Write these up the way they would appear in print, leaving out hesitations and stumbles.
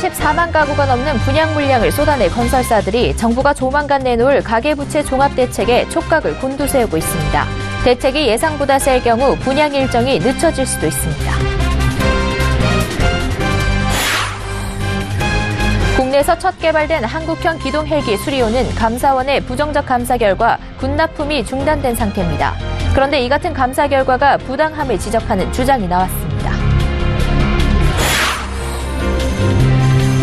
14만 가구가 넘는 분양 물량을 쏟아낼 건설사들이 정부가 조만간 내놓을 가계부채 종합대책에 촉각을 곤두세우고 있습니다. 대책이 예상보다 셀 경우 분양 일정이 늦춰질 수도 있습니다. 국내에서 첫 개발된 한국형 기동 헬기 수리호는 감사원의 부정적 감사 결과 군납품이 중단된 상태입니다. 그런데 이 같은 감사 결과가 부당함을 지적하는 주장이 나왔습니다.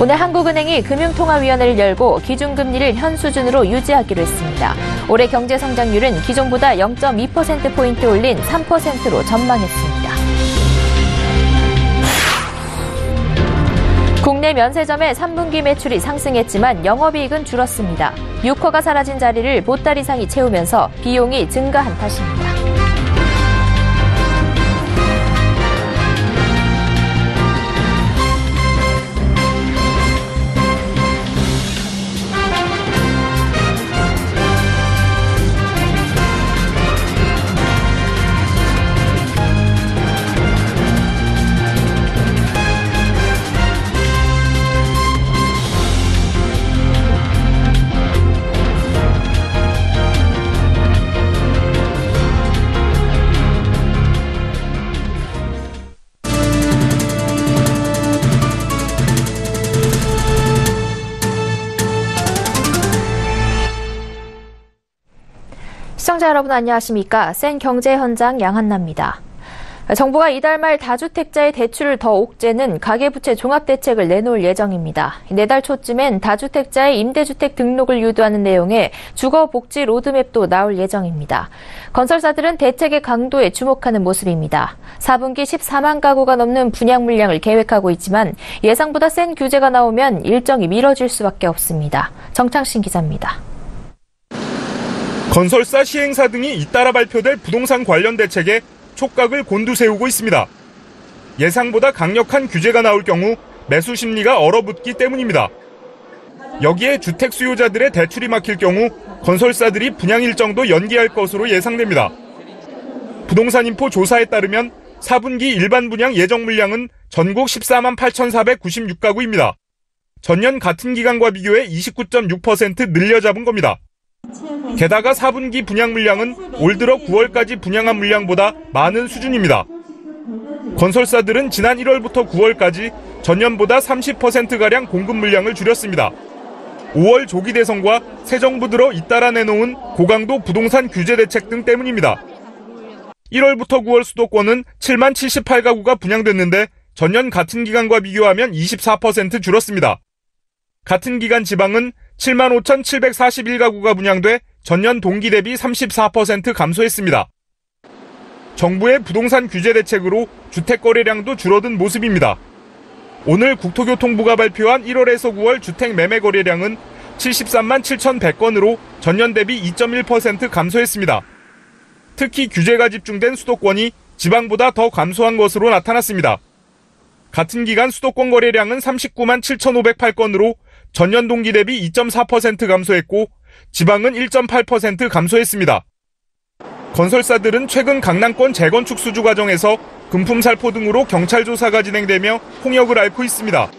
오늘 한국은행이 금융통화위원회를 열고 기준금리를 현 수준으로 유지하기로 했습니다. 올해 경제성장률은 기존보다 0.2%포인트 올린 3%로 전망했습니다. 국내 면세점의 3분기 매출이 상승했지만 영업이익은 줄었습니다. 유커가 사라진 자리를 보따리상이 채우면서 비용이 증가한 탓입니다. 시청자 여러분 안녕하십니까? 센 경제 현장 양한나입니다. 정부가 이달 말 다주택자의 대출을 더 옥죄는 가계부채 종합대책을 내놓을 예정입니다. 내달 초쯤엔 다주택자의 임대주택 등록을 유도하는 내용의 주거복지 로드맵도 나올 예정입니다. 건설사들은 대책의 강도에 주목하는 모습입니다. 4분기 14만 가구가 넘는 분양 물량을 계획하고 있지만 예상보다 센 규제가 나오면 일정이 미뤄질 수밖에 없습니다. 정창신 기자입니다. 건설사, 시행사 등이 잇따라 발표될 부동산 관련 대책에 촉각을 곤두세우고 있습니다. 예상보다 강력한 규제가 나올 경우 매수 심리가 얼어붙기 때문입니다. 여기에 주택 수요자들의 대출이 막힐 경우 건설사들이 분양 일정도 연기할 것으로 예상됩니다. 부동산인포 조사에 따르면 4분기 일반 분양 예정 물량은 전국 14만 8,496가구입니다. 전년 같은 기간과 비교해 29.6% 늘려 잡은 겁니다. 게다가 4분기 분양 물량은 올 들어 9월까지 분양한 물량보다 많은 수준입니다. 건설사들은 지난 1월부터 9월까지 전년보다 30%가량 공급 물량을 줄였습니다. 5월 조기 대선과 새 정부 들어 잇따라 내놓은 고강도 부동산 규제 대책 등 때문입니다. 1월부터 9월 수도권은 7만 78가구가 분양됐는데 전년 같은 기간과 비교하면 24% 줄었습니다. 같은 기간 지방은 7만 5,741가구가 분양돼 전년 동기 대비 34% 감소했습니다. 정부의 부동산 규제 대책으로 주택 거래량도 줄어든 모습입니다. 오늘 국토교통부가 발표한 1월에서 9월 주택 매매 거래량은 73만 7,100건으로 전년 대비 2.1% 감소했습니다. 특히 규제가 집중된 수도권이 지방보다 더 감소한 것으로 나타났습니다. 같은 기간 수도권 거래량은 39만 7,508건으로 전년 동기 대비 2.4% 감소했고 지방은 1.8% 감소했습니다. 건설사들은 최근 강남권 재건축 수주 과정에서 금품 살포 등으로 경찰 조사가 진행되며 홍역을 앓고 있습니다.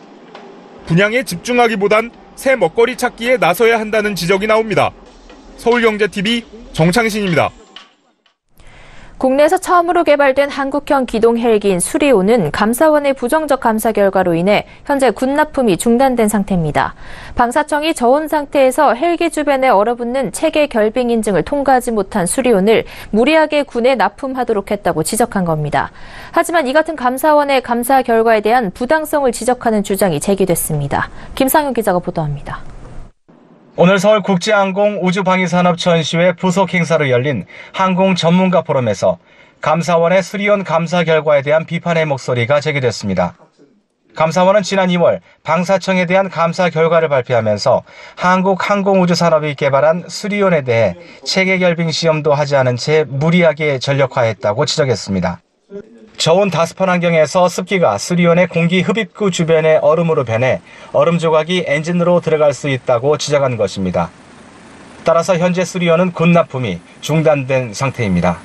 분양에 집중하기보단 새 먹거리 찾기에 나서야 한다는 지적이 나옵니다. 서울경제TV 정창신입니다. 국내에서 처음으로 개발된 한국형 기동 헬기인 수리호는 감사원의 부정적 감사 결과로 인해 현재 군납품이 중단된 상태입니다. 방사청이 저온 상태에서 헬기 주변에 얼어붙는 체계 결빙 인증을 통과하지 못한 수리호를 무리하게 군에 납품하도록 했다고 지적한 겁니다. 하지만 이 같은 감사원의 감사 결과에 대한 부당성을 지적하는 주장이 제기됐습니다. 김상윤 기자가 보도합니다. 오늘 서울국제항공 우주방위산업전시회 부속 행사로 열린 항공 전문가 포럼에서 감사원의 수리온 감사 결과에 대한 비판의 목소리가 제기됐습니다. 감사원은 지난 2월 방사청에 대한 감사 결과를 발표하면서 한국항공우주산업이 개발한 수리온에 대해 체계결빙 시험도 하지 않은 채 무리하게 전력화했다고 지적했습니다. 저온 다습한 환경에서 습기가 수리온의 공기 흡입구 주변의 얼음으로 변해 얼음 조각이 엔진으로 들어갈 수 있다고 지적한 것입니다. 따라서 현재 수리온은 군납품이 중단된 상태입니다.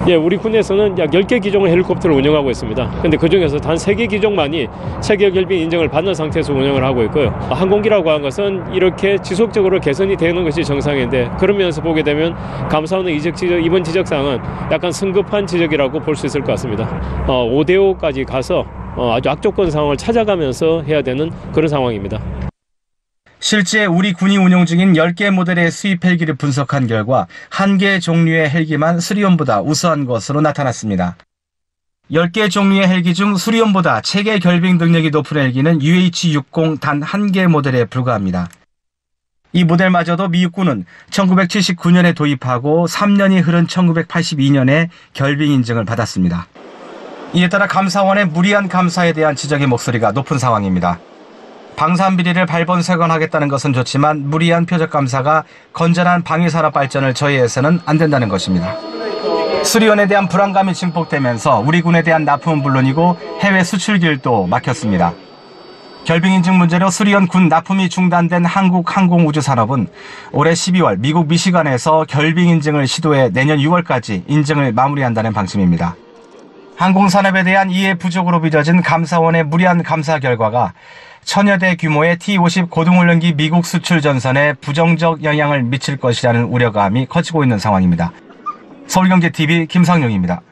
예, 우리 군에서는 약 10개 기종의 헬리콥터를 운영하고 있습니다. 그런데 그중에서 단 3개 기종만이 세계 결빙 인증을 받는 상태에서 운영을 하고 있고요. 항공기라고 하는 것은 이렇게 지속적으로 개선이 되는 것이 정상인데, 그런 면에서 보게 되면 감사원의 이번 지적사항은 약간 성급한 지적이라고 볼 수 있을 것 같습니다. 5대5까지 가서 아주 악조건 상황을 찾아가면서 해야 되는 그런 상황입니다. 실제 우리 군이 운용 중인 10개 모델의 수입 헬기를 분석한 결과 1개 종류의 헬기만 수리온보다 우수한 것으로 나타났습니다. 10개 종류의 헬기 중 수리온보다 체계 결빙 능력이 높은 헬기는 UH-60 단 1개 모델에 불과합니다. 이 모델마저도 미국군은 1979년에 도입하고 3년이 흐른 1982년에 결빙 인증을 받았습니다. 이에 따라 감사원의 무리한 감사에 대한 지적의 목소리가 높은 상황입니다. 방산비리를 발본색원하겠다는 것은 좋지만 무리한 표적 감사가 건전한 방위산업 발전을 저해해서는 안 된다는 것입니다. 수리온에 대한 불안감이 증폭되면서 우리 군에 대한 납품은 물론이고 해외 수출길도 막혔습니다. 결빙 인증 문제로 수리온 군 납품이 중단된 한국 항공우주산업은 올해 12월 미국 미시간에서 결빙 인증을 시도해 내년 6월까지 인증을 마무리한다는 방침입니다. 항공산업에 대한 이해 부족으로 빚어진 감사원의 무리한 감사 결과가 천여 대 규모의 T-50 고등훈련기 미국 수출 전선에 부정적 영향을 미칠 것이라는 우려감이 커지고 있는 상황입니다. 서울경제TV 김상용입니다.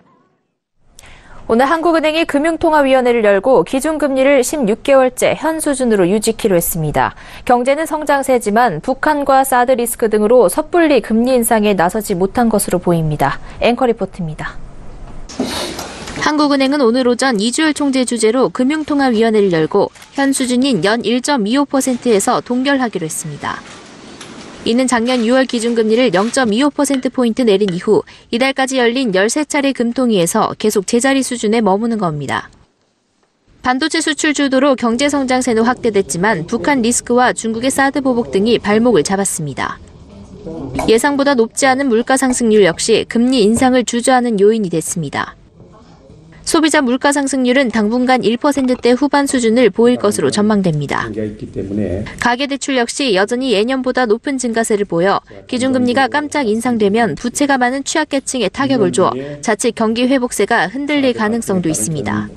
오늘 한국은행이 금융통화위원회를 열고 기준금리를 16개월째 현 수준으로 유지키로 했습니다. 경제는 성장세지만 북한과 사드 리스크 등으로 섣불리 금리 인상에 나서지 못한 것으로 보입니다. 앵커 리포트입니다. 한국은행은 오늘 오전 이주열 총재 주재로 금융통화위원회를 열고 현 수준인 연 1.25%에서 동결하기로 했습니다. 이는 작년 6월 기준금리를 0.25%포인트 내린 이후 이달까지 열린 13차례 금통위에서 계속 제자리 수준에 머무는 겁니다. 반도체 수출 주도로 경제 성장세는 확대됐지만 북한 리스크와 중국의 사드 보복 등이 발목을 잡았습니다. 예상보다 높지 않은 물가 상승률 역시 금리 인상을 주저하는 요인이 됐습니다. 소비자 물가 상승률은 당분간 1%대 후반 수준을 보일 것으로 전망됩니다. 가계대출 역시 여전히 예년보다 높은 증가세를 보여 기준금리가 깜짝 인상되면 부채가 많은 취약계층에 타격을 줘 자칫 경기 회복세가 흔들릴 가능성도 있습니다.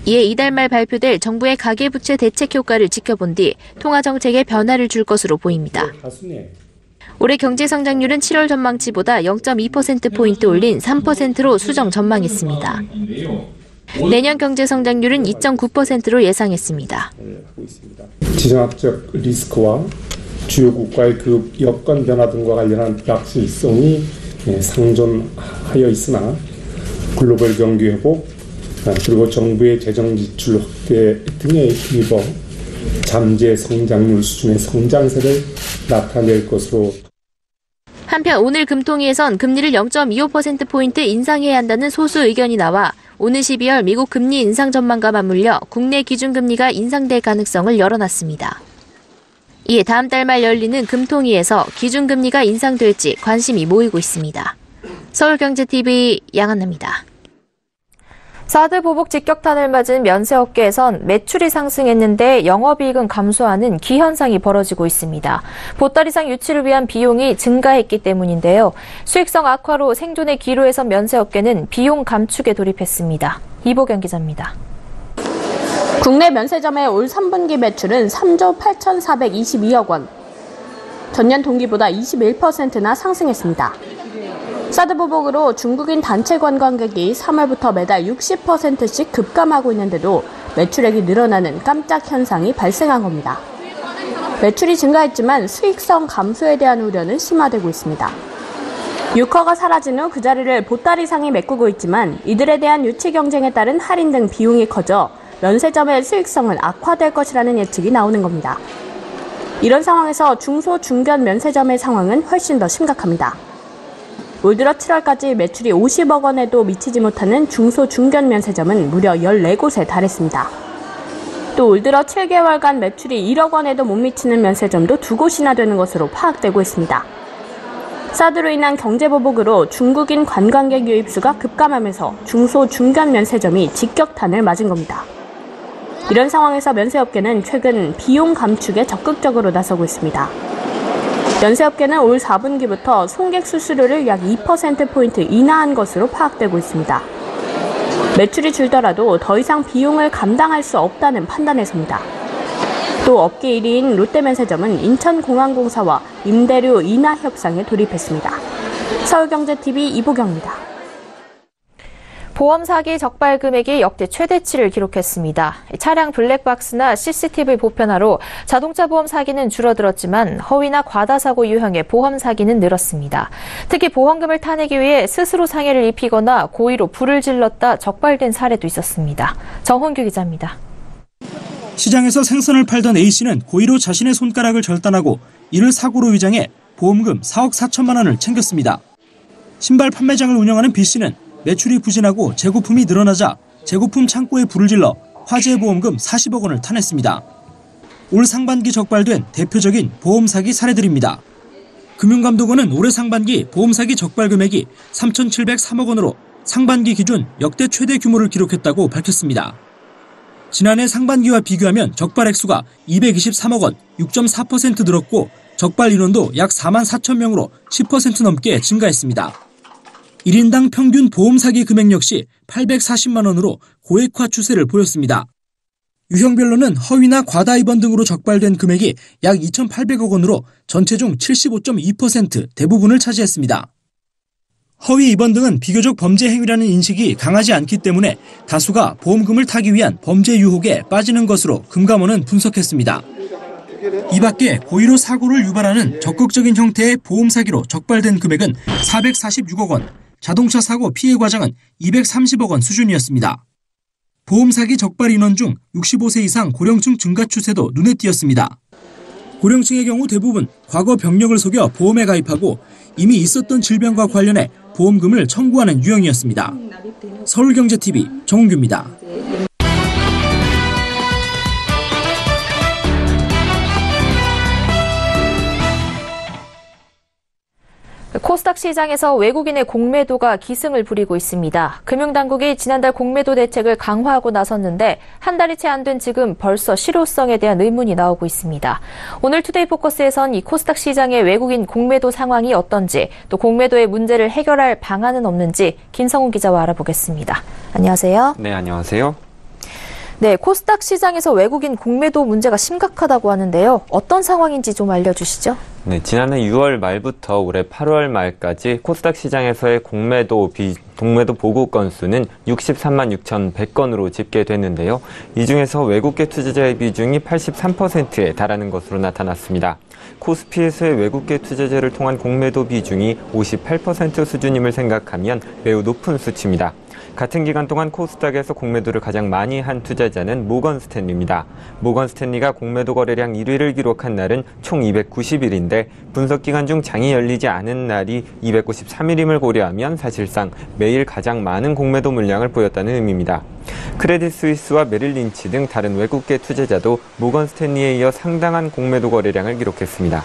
이에 이달 말 발표될 정부의 가계부채 대책 효과를 지켜본 뒤 통화정책에 변화를 줄 것으로 보입니다. 올해 경제 성장률은 7월 전망치보다 0.2%포인트 올린 3%로 수정 전망했습니다. 내년 경제 성장률은 2.9%로 예상했습니다. 지정학적 리스크와 주요 국가의 그 여건 변화 등과 관련한 불확실성이 상존하여 있으나 글로벌 경기 회복 그리고 정부의 재정 지출 확대 등에 힘입어 잠재 성장률 수준의 성장세를 나타낼 것으로. 한편 오늘 금통위에선 금리를 0.25%포인트 인상해야 한다는 소수 의견이 나와 오는 12월 미국 금리 인상 전망과 맞물려 국내 기준금리가 인상될 가능성을 열어놨습니다. 이에 다음 달 말 열리는 금통위에서 기준금리가 인상될지 관심이 모이고 있습니다. 서울경제TV 양한나입니다. 사드 보복 직격탄을 맞은 면세업계에선 매출이 상승했는데 영업이익은 감소하는 기현상이 벌어지고 있습니다. 보따리상 유치를 위한 비용이 증가했기 때문인데요. 수익성 악화로 생존의 기로에 선 면세업계는 비용 감축에 돌입했습니다. 이보경 기자입니다. 국내 면세점의 올 3분기 매출은 3조 8,422억 원. 전년 동기보다 21%나 상승했습니다. 사드 보복으로 중국인 단체 관광객이 3월부터 매달 60%씩 급감하고 있는데도 매출액이 늘어나는 깜짝 현상이 발생한 겁니다. 매출이 증가했지만 수익성 감소에 대한 우려는 심화되고 있습니다. 유커가 사라진 후 그 자리를 보따리상이 메꾸고 있지만 이들에 대한 유치 경쟁에 따른 할인 등 비용이 커져 면세점의 수익성은 악화될 것이라는 예측이 나오는 겁니다. 이런 상황에서 중소, 중견 면세점의 상황은 훨씬 더 심각합니다. 올 들어 7월까지 매출이 50억 원에도 미치지 못하는 중소, 중견 면세점은 무려 14곳에 달했습니다. 또 올 들어 7개월간 매출이 1억 원에도 못 미치는 면세점도 2곳이나 되는 것으로 파악되고 있습니다. 사드로 인한 경제보복으로 중국인 관광객 유입수가 급감하면서 중소, 중견 면세점이 직격탄을 맞은 겁니다. 이런 상황에서 면세업계는 최근 비용 감축에 적극적으로 나서고 있습니다. 연쇄업계는 올 4분기부터 손객 수수료를 약 2%포인트 인하한 것으로 파악되고 있습니다. 매출이 줄더라도 더 이상 비용을 감당할 수 없다는 판단에서입니다. 또 업계 1위인 롯데면세점은 인천공항공사와 임대료 인하 협상에 돌입했습니다. 서울경제TV 이보경입니다. 보험 사기 적발 금액이 역대 최대치를 기록했습니다. 차량 블랙박스나 CCTV 보편화로 자동차 보험 사기는 줄어들었지만 허위나 과다 사고 유형의 보험 사기는 늘었습니다. 특히 보험금을 타내기 위해 스스로 상해를 입히거나 고의로 불을 질렀다 적발된 사례도 있었습니다. 정훈규 기자입니다. 시장에서 생선을 팔던 A씨는 고의로 자신의 손가락을 절단하고 이를 사고로 위장해 보험금 4억 4천만 원을 챙겼습니다. 신발 판매장을 운영하는 B씨는 매출이 부진하고 재고품이 늘어나자 재고품 창고에 불을 질러 화재 보험금 40억 원을 타냈습니다. 올 상반기 적발된 대표적인 보험 사기 사례들입니다. 금융감독원은 올해 상반기 보험 사기 적발 금액이 3,703억 원으로 상반기 기준 역대 최대 규모를 기록했다고 밝혔습니다. 지난해 상반기와 비교하면 적발 액수가 223억 원, 6.4% 늘었고 적발 인원도 약 4만 4천 명으로 10% 넘게 증가했습니다. 1인당 평균 보험 사기 금액 역시 840만 원으로 고액화 추세를 보였습니다. 유형별로는 허위나 과다 입원 등으로 적발된 금액이 약 2,800억 원으로 전체 중 75.2% 대부분을 차지했습니다. 허위 입원 등은 비교적 범죄 행위라는 인식이 강하지 않기 때문에 다수가 보험금을 타기 위한 범죄 유혹에 빠지는 것으로 금감원은 분석했습니다. 이 밖에 고의로 사고를 유발하는 적극적인 형태의 보험 사기로 적발된 금액은 446억 원, 자동차 사고 피해 과정은 230억 원 수준이었습니다. 보험 사기 적발 인원 중 65세 이상 고령층 증가 추세도 눈에 띄었습니다. 고령층의 경우 대부분 과거 병력을 속여 보험에 가입하고 이미 있었던 질병과 관련해 보험금을 청구하는 유형이었습니다. 서울경제TV 정은규입니다. 코스닥 시장에서 외국인의 공매도가 기승을 부리고 있습니다. 금융당국이 지난달 공매도 대책을 강화하고 나섰는데 한 달이 채 안 된 지금 벌써 실효성에 대한 의문이 나오고 있습니다. 오늘 투데이 포커스에선 이 코스닥 시장의 외국인 공매도 상황이 어떤지, 또 공매도의 문제를 해결할 방안은 없는지 김성훈 기자와 알아보겠습니다. 안녕하세요. 네, 안녕하세요. 네, 코스닥 시장에서 외국인 공매도 문제가 심각하다고 하는데요. 어떤 상황인지 좀 알려주시죠. 네, 지난해 6월 말부터 올해 8월 말까지 코스닥 시장에서의 공매도 보고 건수는 63만 6,100건으로 집계됐는데요. 이 중에서 외국계 투자자의 비중이 83%에 달하는 것으로 나타났습니다. 코스피에서의 외국계 투자자를 통한 공매도 비중이 58% 수준임을 생각하면 매우 높은 수치입니다. 같은 기간 동안 코스닥에서 공매도를 가장 많이 한 투자자는 모건 스탠리입니다. 모건 스탠리가 공매도 거래량 1위를 기록한 날은 총 290일인데 분석 기간 중 장이 열리지 않은 날이 293일임을 고려하면 사실상 매일 가장 많은 공매도 물량을 보였다는 의미입니다. 크레딧 스위스와 메릴 린치 등 다른 외국계 투자자도 모건 스탠리에 이어 상당한 공매도 거래량을 기록했습니다.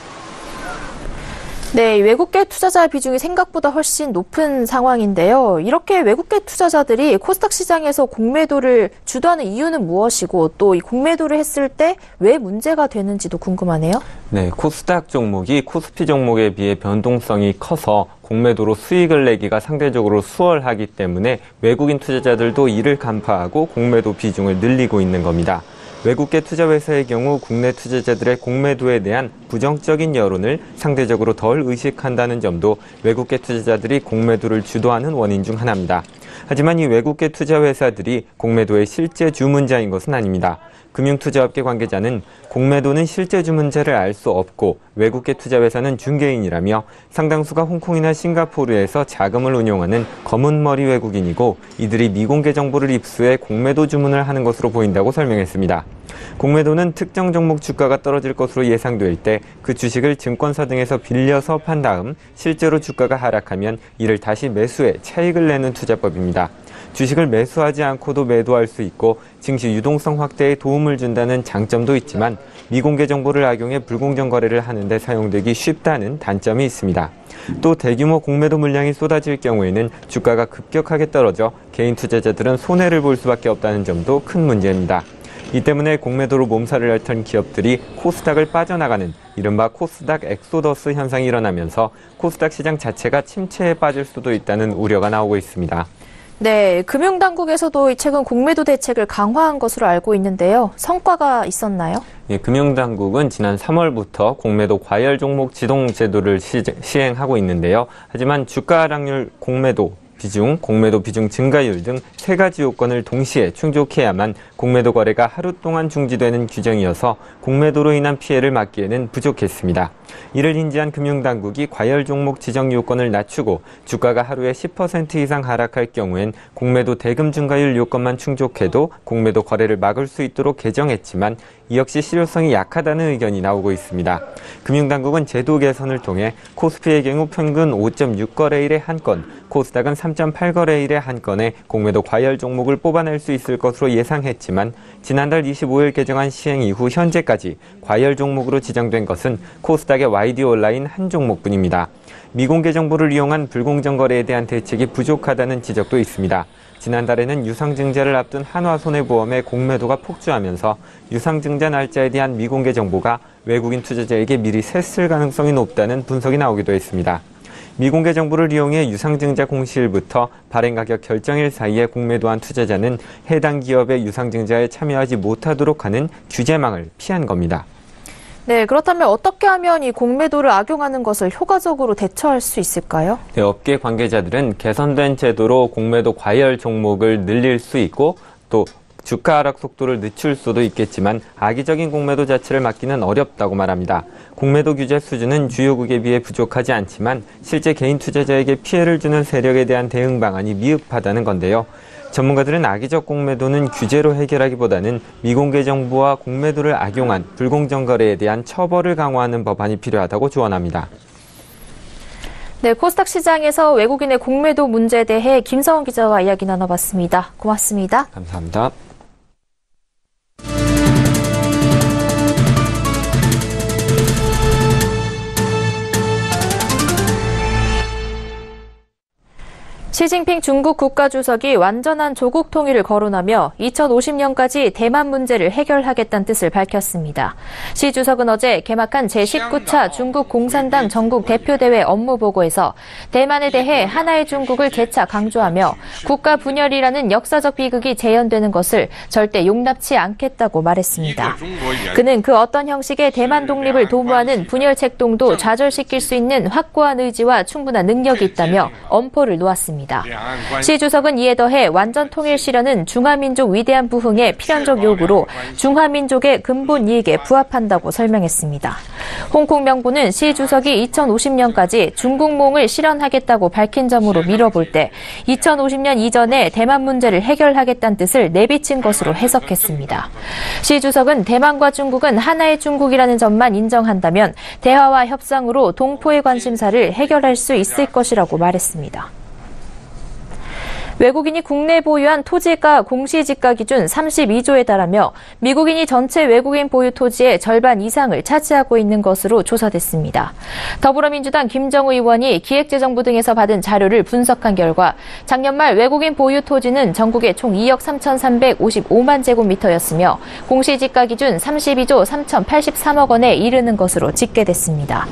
네, 외국계 투자자 비중이 생각보다 훨씬 높은 상황인데요. 이렇게 외국계 투자자들이 코스닥 시장에서 공매도를 주도하는 이유는 무엇이고 또 이 공매도를 했을 때 왜 문제가 되는지도 궁금하네요. 네, 코스닥 종목이 코스피 종목에 비해 변동성이 커서 공매도로 수익을 내기가 상대적으로 수월하기 때문에 외국인 투자자들도 이를 간파하고 공매도 비중을 늘리고 있는 겁니다. 외국계 투자회사의 경우 국내 투자자들의 공매도에 대한 부정적인 여론을 상대적으로 덜 의식한다는 점도 외국계 투자자들이 공매도를 주도하는 원인 중 하나입니다. 하지만 이 외국계 투자회사들이 공매도의 실제 주문자인 것은 아닙니다. 금융투자업계 관계자는 공매도는 실제 주문자를 알 수 없고 외국계 투자회사는 중개인이라며 상당수가 홍콩이나 싱가포르에서 자금을 운용하는 검은머리 외국인이고 이들이 미공개 정보를 입수해 공매도 주문을 하는 것으로 보인다고 설명했습니다. 공매도는 특정 종목 주가가 떨어질 것으로 예상될 때 그 주식을 증권사 등에서 빌려서 판 다음 실제로 주가가 하락하면 이를 다시 매수해 차익을 내는 투자법입니다. 주식을 매수하지 않고도 매도할 수 있고 증시 유동성 확대에 도움을 준다는 장점도 있지만 미공개 정보를 악용해 불공정 거래를 하는 데 사용되기 쉽다는 단점이 있습니다. 또 대규모 공매도 물량이 쏟아질 경우에는 주가가 급격하게 떨어져 개인 투자자들은 손해를 볼 수밖에 없다는 점도 큰 문제입니다. 이 때문에 공매도로 몸살을 앓던 기업들이 코스닥을 빠져나가는 이른바 코스닥 엑소더스 현상이 일어나면서 코스닥 시장 자체가 침체에 빠질 수도 있다는 우려가 나오고 있습니다. 네, 금융당국에서도 최근 공매도 대책을 강화한 것으로 알고 있는데요. 성과가 있었나요? 예, 금융당국은 지난 3월부터 공매도 과열 종목 지동 제도를 시행하고 있는데요. 하지만 주가 하락률 공매도 비중 증가율 등 세 가지 요건을 동시에 충족해야만 공매도 거래가 하루 동안 중지되는 규정이어서 공매도로 인한 피해를 막기에는 부족했습니다. 이를 인지한 금융당국이 과열 종목 지정 요건을 낮추고 주가가 하루에 10% 이상 하락할 경우엔 공매도 대금 증가율 요건만 충족해도 공매도 거래를 막을 수 있도록 개정했지만 이 역시 실효성이 약하다는 의견이 나오고 있습니다. 금융당국은 제도 개선을 통해 코스피의 경우 평균 5.6거래일에 한 건, 코스닥은 3.8거래일에 한 건의 공매도 과열 종목을 뽑아낼 수 있을 것으로 예상했지만 지난달 25일 개정안 시행 이후 현재까지 과열 종목으로 지정된 것은 코스닥의 YD 온라인 한 종목뿐입니다. 미공개 정보를 이용한 불공정 거래에 대한 대책이 부족하다는 지적도 있습니다. 지난달에는 유상증자를 앞둔 한화손해보험의 공매도가 폭주하면서 유상증자 날짜에 대한 미공개 정보가 외국인 투자자에게 미리 샜을 가능성이 높다는 분석이 나오기도 했습니다. 미공개 정보를 이용해 유상증자 공시일부터 발행가격 결정일 사이에 공매도한 투자자는 해당 기업의 유상증자에 참여하지 못하도록 하는 규제망을 피한 겁니다. 네, 그렇다면 어떻게 하면 이 공매도를 악용하는 것을 효과적으로 대처할 수 있을까요? 네, 업계 관계자들은 개선된 제도로 공매도 과열 종목을 늘릴 수 있고 또 주가 하락 속도를 늦출 수도 있겠지만 악의적인 공매도 자체를 막기는 어렵다고 말합니다. 공매도 규제 수준은 주요국에 비해 부족하지 않지만 실제 개인 투자자에게 피해를 주는 세력에 대한 대응 방안이 미흡하다는 건데요. 전문가들은 악의적 공매도는 규제로 해결하기보다는 미공개 정보와 공매도를 악용한 불공정 거래에 대한 처벌을 강화하는 법안이 필요하다고 조언합니다. 네, 코스닥 시장에서 외국인의 공매도 문제에 대해 김성훈 기자와 이야기 나눠봤습니다. 고맙습니다. 감사합니다. 시진핑 중국 국가주석이 완전한 조국 통일을 거론하며 2050년까지 대만 문제를 해결하겠다는 뜻을 밝혔습니다. 시 주석은 어제 개막한 제19차 중국 공산당 전국 대표대회 업무보고에서 대만에 대해 하나의 중국을 재차 강조하며 국가 분열이라는 역사적 비극이 재현되는 것을 절대 용납치 않겠다고 말했습니다. 그는 그 어떤 형식의 대만 독립을 도모하는 분열 책동도 좌절시킬 수 있는 확고한 의지와 충분한 능력이 있다며 엄포를 놓았습니다. 시 주석은 이에 더해 완전 통일 실현은 중화민족 위대한 부흥의 필연적 요구로 중화민족의 근본 이익에 부합한다고 설명했습니다. 홍콩 명보는 시 주석이 2050년까지 중국몽을 실현하겠다고 밝힌 점으로 미뤄볼 때 2050년 이전에 대만 문제를 해결하겠다는 뜻을 내비친 것으로 해석했습니다. 시 주석은 대만과 중국은 하나의 중국이라는 점만 인정한다면 대화와 협상으로 동포의 관심사를 해결할 수 있을 것이라고 말했습니다. 외국인이 국내에 보유한 토지가 공시지가 기준 32조에 달하며 미국인이 전체 외국인 보유 토지의 절반 이상을 차지하고 있는 것으로 조사됐습니다. 더불어민주당 김정우 의원이 기획재정부 등에서 받은 자료를 분석한 결과 작년 말 외국인 보유 토지는 전국에 총 2억 3,355만 제곱미터였으며 공시지가 기준 32조 3,083억 원에 이르는 것으로 집계됐습니다.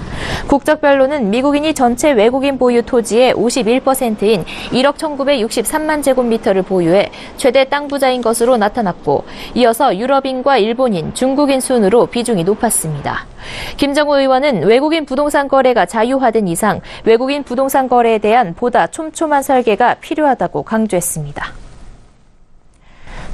국적별로는 미국인이 전체 외국인 보유 토지의 51%인 1억 1,963만 제곱미터를 보유해 최대 땅 부자인 것으로 나타났고 이어서 유럽인과 일본인, 중국인 순으로 비중이 높았습니다. 김정우 의원은 외국인 부동산 거래가 자유화된 이상 외국인 부동산 거래에 대한 보다 촘촘한 설계가 필요하다고 강조했습니다.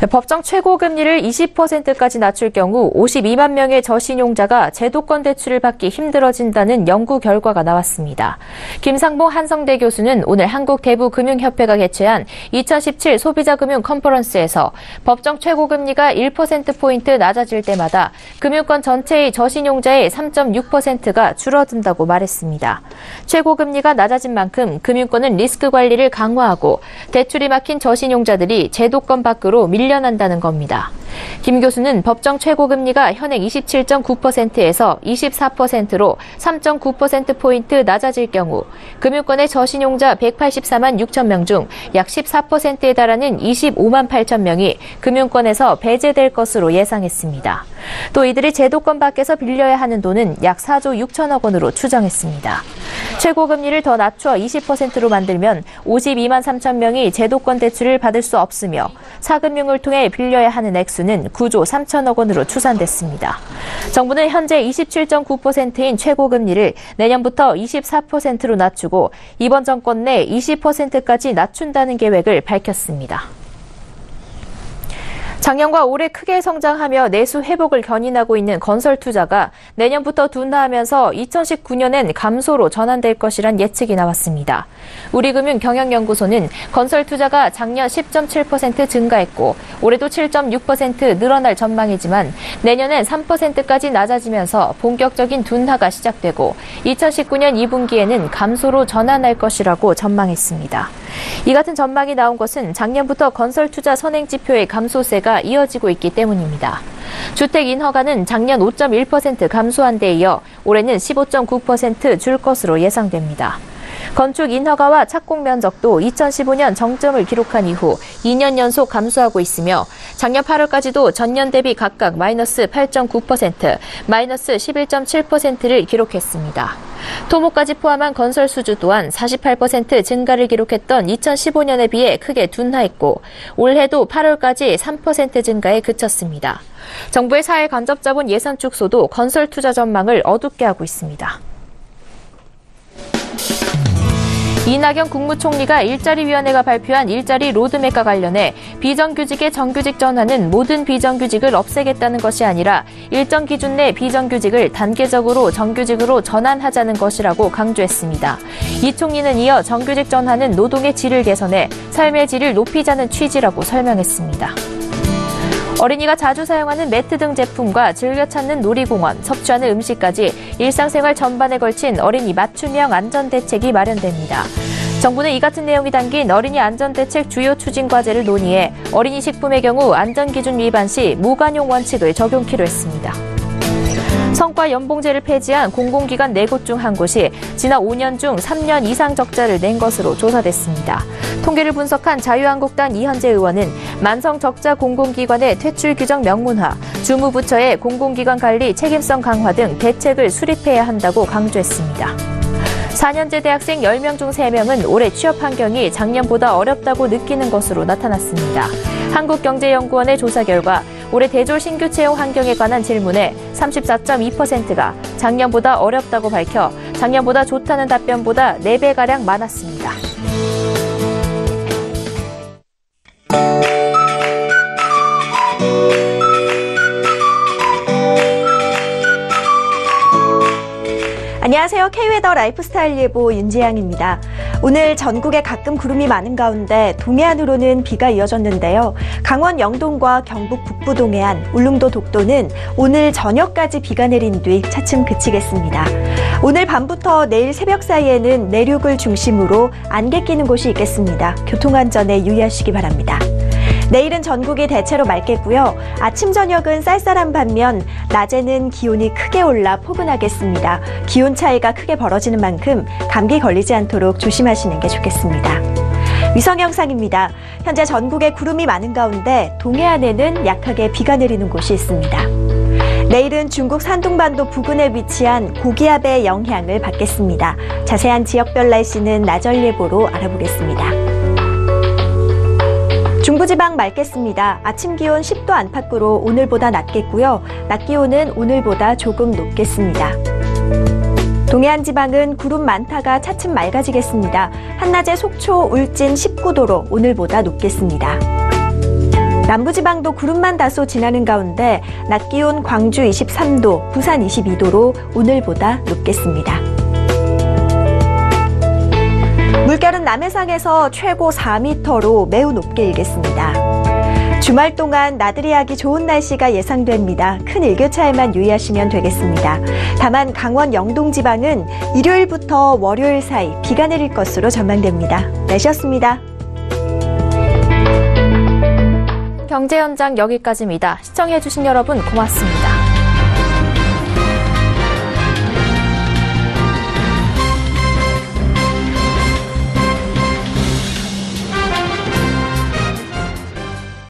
법정 최고금리를 20%까지 낮출 경우 52만 명의 저신용자가 제도권 대출을 받기 힘들어진다는 연구 결과가 나왔습니다. 김상봉 한성대 교수는 오늘 한국대부금융협회가 개최한 2017 소비자금융 컨퍼런스에서 법정 최고금리가 1%포인트 낮아질 때마다 금융권 전체의 저신용자의 3.6%가 줄어든다고 말했습니다. 최고금리가 낮아진 만큼 금융권은 리스크 관리를 강화하고 대출이 막힌 저신용자들이 제도권 밖으로 밀려 밀려난다는 겁니다. 김 교수는 법정 최고금리가 현행 27.9%에서 24%로 3.9%포인트 낮아질 경우 금융권의 저신용자 184만 6천 명 중 약 14%에 달하는 25만 8천 명이 금융권에서 배제될 것으로 예상했습니다. 또 이들이 제도권 밖에서 빌려야 하는 돈은 약 4조 6천억 원으로 추정했습니다. 최고금리를 더 낮춰 20%로 만들면 52만 3천 명이 제도권 대출을 받을 수 없으며 사금융을 통해 빌려야 하는 액수는 9조 3천억 원으로 추산됐습니다. 정부는 현재 27.9%인 최고금리를 내년부터 24%로 낮추고 이번 정권 내 20%까지 낮춘다는 계획을 밝혔습니다. 작년과 올해 크게 성장하며 내수 회복을 견인하고 있는 건설 투자가 내년부터 둔화하면서 2019년엔 감소로 전환될 것이란 예측이 나왔습니다. 우리금융경영연구소는 건설 투자가 작년 10.7% 증가했고 올해도 7.6% 늘어날 전망이지만 내년엔 3%까지 낮아지면서 본격적인 둔화가 시작되고 2019년 2분기에는 감소로 전환할 것이라고 전망했습니다. 이 같은 전망이 나온 것은 작년부터 건설 투자 선행지표의 감소세가 이어지고 있기 때문입니다. 주택 인허가는 작년 5.1% 감소한 데 이어 올해는 15.9% 줄 것으로 예상됩니다. 건축 인허가와 착공 면적도 2015년 정점을 기록한 이후 2년 연속 감소하고 있으며 작년 8월까지도 전년 대비 각각 마이너스 8.9%, 마이너스 11.7%를 기록했습니다. 토목까지 포함한 건설 수주 또한 48% 증가를 기록했던 2015년에 비해 크게 둔화했고 올해도 8월까지 3% 증가에 그쳤습니다. 정부의 사회 간접자본 예산 축소도 건설 투자 전망을 어둡게 하고 있습니다. 이낙연 국무총리가 일자리위원회가 발표한 일자리 로드맵과 관련해 비정규직의 정규직 전환은 모든 비정규직을 없애겠다는 것이 아니라 일정 기준 내 비정규직을 단계적으로 정규직으로 전환하자는 것이라고 강조했습니다. 이 총리는 이어 정규직 전환은 노동의 질을 개선해 삶의 질을 높이자는 취지라고 설명했습니다. 어린이가 자주 사용하는 매트 등 제품과 즐겨 찾는 놀이공원, 섭취하는 음식까지 일상생활 전반에 걸친 어린이 맞춤형 안전대책이 마련됩니다. 정부는 이 같은 내용이 담긴 어린이 안전대책 주요 추진 과제를 논의해 어린이 식품의 경우 안전기준 위반 시 무관용 원칙을 적용키로 했습니다. 성과 연봉제를 폐지한 공공기관 4곳 중 한 곳이 지난 5년 중 3년 이상 적자를 낸 것으로 조사됐습니다. 통계를 분석한 자유한국당 이현재 의원은 만성 적자 공공기관의 퇴출 규정 명문화, 주무부처의 공공기관 관리 책임성 강화 등 대책을 수립해야 한다고 강조했습니다. 4년제 대학생 10명 중 3명은 올해 취업 환경이 작년보다 어렵다고 느끼는 것으로 나타났습니다. 한국경제연구원의 조사 결과 올해 대졸 신규 채용 환경에 관한 질문에 34.2%가 작년보다 어렵다고 밝혀 작년보다 좋다는 답변보다 4배가량 많았습니다. 안녕하세요. K웨더 라이프스타일 예보 윤지향입니다. 오늘 전국에 가끔 구름이 많은 가운데 동해안으로는 비가 이어졌는데요. 강원 영동과 경북 북부 동해안, 울릉도 독도는 오늘 저녁까지 비가 내린 뒤 차츰 그치겠습니다. 오늘 밤부터 내일 새벽 사이에는 내륙을 중심으로 안개 끼는 곳이 있겠습니다. 교통안전에 유의하시기 바랍니다. 내일은 전국이 대체로 맑겠고요. 아침 저녁은 쌀쌀한 반면 낮에는 기온이 크게 올라 포근하겠습니다. 기온 차이가 크게 벌어지는 만큼 감기 걸리지 않도록 조심하시는 게 좋겠습니다. 위성 영상입니다. 현재 전국에 구름이 많은 가운데 동해안에는 약하게 비가 내리는 곳이 있습니다. 내일은 중국 산둥반도 부근에 위치한 고기압의 영향을 받겠습니다. 자세한 지역별 날씨는 나절 예보로 알아보겠습니다. 중부지방 맑겠습니다. 아침 기온 10도 안팎으로 오늘보다 낮겠고요. 낮 기온은 오늘보다 조금 높겠습니다. 동해안 지방은 구름 많다가 차츰 맑아지겠습니다. 한낮에 속초, 울진 19도로 오늘보다 높겠습니다. 남부지방도 구름만 다소 지나는 가운데 낮 기온 광주 23도, 부산 22도로 오늘보다 높겠습니다. 물결은 남해상에서 최고 4m로 매우 높게 일겠습니다. 주말 동안 나들이 하기 좋은 날씨가 예상됩니다. 큰 일교차에만 유의하시면 되겠습니다. 다만 강원 영동 지방은 일요일부터 월요일 사이 비가 내릴 것으로 전망됩니다. 날씨였습니다. 경제 현장 여기까지입니다. 시청해주신 여러분 고맙습니다.